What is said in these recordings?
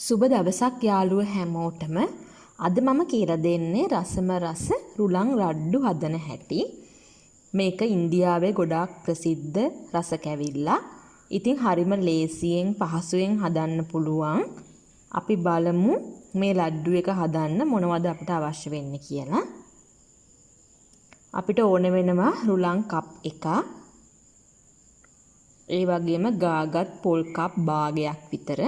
සුබ දවසක් යාළුවෝ හැමෝටම. අද මම කියලා දෙන්නේ රසම රස රුලන් ලඩ්ඩු හදන හැටි. මේක ඉන්දියාවේ ගොඩාක් ප්‍රසිද්ධ රස කැවිල්ලක්. ඉතින් හරිම ලේසියෙන් පහසුවෙන් හදන්න පුළුවන්. අපි බලමු මේ ලඩ්ඩු එක හදන්න මොනවද අපිට අවශ්‍ය වෙන්නේ කියලා. අපිට ඕන වෙනවා රුලන් කප් එකක්. ඒ වගේම ගාගත් පොල් කප් භාගයක් විතර.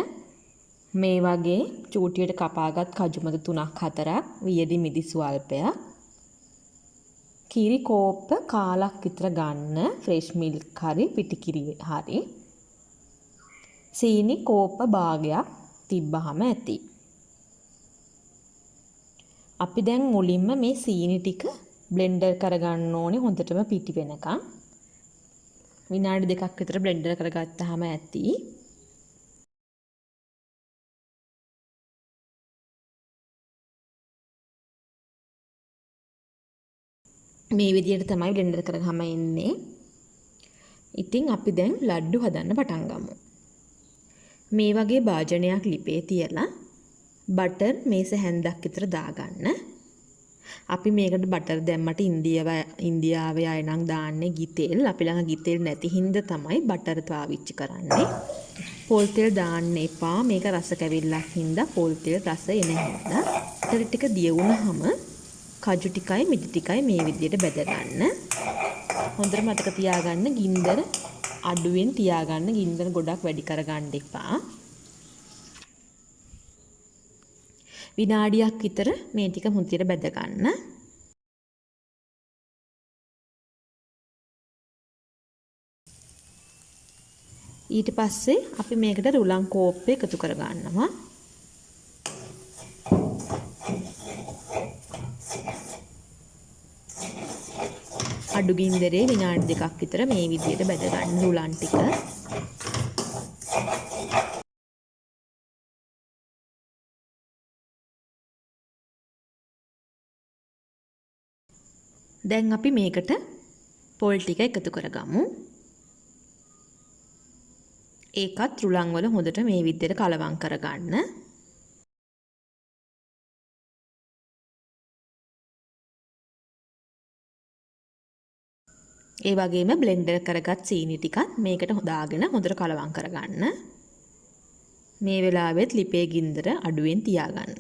මේ වගේ චූටියට කපාගත් කජුමත 3-4ක් වියලි මිදි ස්වල්පයක්. කිරි කෝප්ප කාලක් විතර ගන්න ෆ්‍රෙෂ් මිල්ක් හරි පිටිකිරි හරි. සීනි කෝප්ප භාගයක් තිබ්බහම ඇති. අපි දැන් මුලින්ම මේ සීනි ටික බ්ලෙන්ඩර් කරගන්න ඕනේ හොඳටම පිටි වෙනකන්. විනාඩි 2ක් විතර බ්ලෙන්ඩර් කරගත්තාම ඇති. මේ විදිහට තමයි බ්ලෙන්ඩර් කරගම එන්නේ. ඉතින් අපි දැන් ලඩ්ඩු හදන්න පටන් ගමු. මේ වගේ භාජනයක් ලිපේ තියලා බටර් මේස හැන්දක් විතර දාගන්න. අපි මේකට බටර් දැම්මට ඉන්දියාවේ අය නම් දාන්නේ ගිතෙල්. අපි ළඟ ගිතෙල් නැති හින්දා තමයි බටර් පාවිච්චි කරන්නේ. පොල් තෙල් දාන්න එපා. මේක රස කැවිල්ලක් හින්දා පොල් තෙල් රස එන හින්දා. ඊට ටික දිය වුණාම කජු ටිකයි මිදි ටිකයි මේ විදිහට බෙද ගන්න. හොඳට මතක තියාගන්න ගින්දර අඩුවෙන් තියාගන්න. ගින්දර ගොඩක් වැඩි කරගන්න එපා. විනාඩියක් විතර මේ ටික හොඳට බෙද ගන්න. ඊට පස්සේ අපි මේකට රුලන් කෝප්පේ එකතු කර ගන්නවා. අඩු ගින්දරේ විනාඩි 2ක් විතර මේ විදිහට බෙද ගන්න රුලන් ටික. දැන් අපි මේකට පොල් ටික එකතු කරගමු. ඒකත් රුලන් වල හොඳට මේ විදිහට කලවම් කරගන්න. ඒ වගේම බ්ලෙන්ඩර් කරගත් සීනි ටිකත් මේකට දාගෙන හොඳට කලවම් කරගන්න. මේ වෙලාවෙත් ලිපේ ගින්දර අඩුවෙන් තියාගන්න.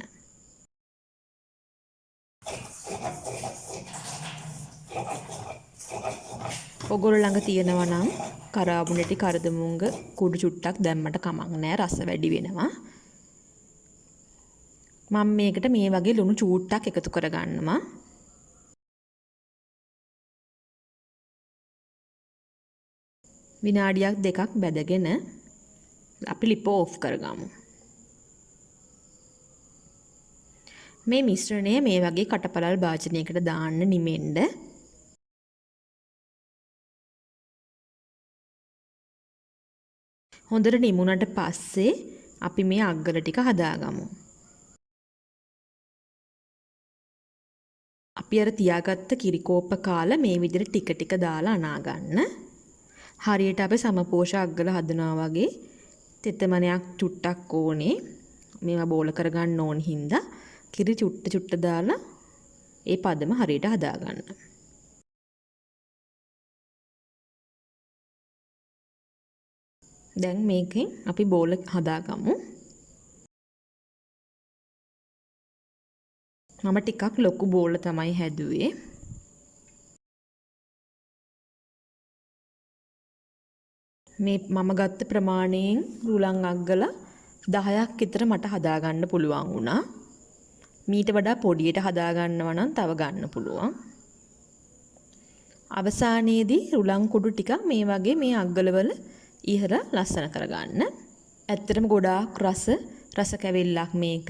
ඔගොල්ලෝ ළඟ තියෙනවා නම් කරාබුනේටි කරදමුංග කුඩු චුට්ටක් දැම්මට කමක් නැහැ. රස වැඩි වෙනවා. මම මේකට මේ වගේ ලුණු චූට්ටක් එකතු කරගන්නවා. විනාඩියක් 2ක් බැදගෙන අපි ලිප ඕෆ් කරගමු. මේ මිශ්‍රණය මේ වගේ කටපළල් භාජනයකට දාන්න නිමෙන්න. හොඳට නිමුණට පස්සේ අපි මේ අග්ගල ටික හදාගමු. අපි අර තියාගත්ත කිරි කෝප්ප කාලා මේ විදිහට ටික ටික දාලා අනා ගන්න. හරියට අපි සමපෝෂ අග්ගල හදනවා වගේ තෙතමනයක් චුට්ටක් ඕනේ. මේවා බෝල කරගන්න ඕන හින්දා කිරි චුට්ට දාලා ඒ පදම හරියට හදාගන්න. දැන් මේකෙන් අපි බෝල හදාගමු. මම ටිකක් ලොකු බෝල තමයි හැදුවේ. මේ මම ගත්ත ප්‍රමාණයෙන් රුලන් අග්ගල 10ක් විතර මට හදාගන්න පුළුවන් වුණා. මීට වඩා පොඩියට හදාගන්නවා නම් තව ගන්න පුළුවන්. අවසානයේදී රුලන් කුඩු ටික මේ වගේ මේ අග්ගලවල ඉහළ ලස්සන කරගන්න. ඇත්තටම ගොඩාක් රස කැවිල්ලක් මේක.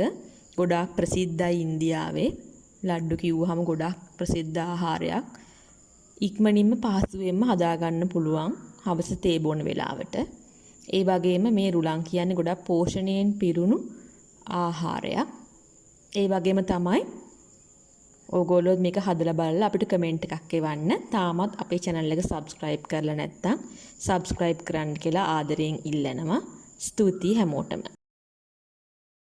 ගොඩාක් ප්‍රසිද්ධයි ඉන්දියාවේ. ලඩ්ඩු කිව්වහම ගොඩාක් ප්‍රසිද්ධ ආහාරයක්. ඉක්මනින්ම පහසුවෙන්ම හදාගන්න පුළුවන්. හවස තේ බොන වෙලාවට. ඒ වගේම මේ රුලන් කියන්නේ ගොඩක් පෝෂණයෙන් පිරුණු ආහාරයක්. ඒ වගේම තමයි ඕගොල්ලෝ මේක හදලා බලලා අපිට කමෙන්ට් එකක් එවන්න. තාමත් අපේ channel එක subscribe කරලා නැත්නම් subscribe කරන්න කියලා ආදරයෙන් ඉල්ලනවා. ස්තුතියි හැමෝටම.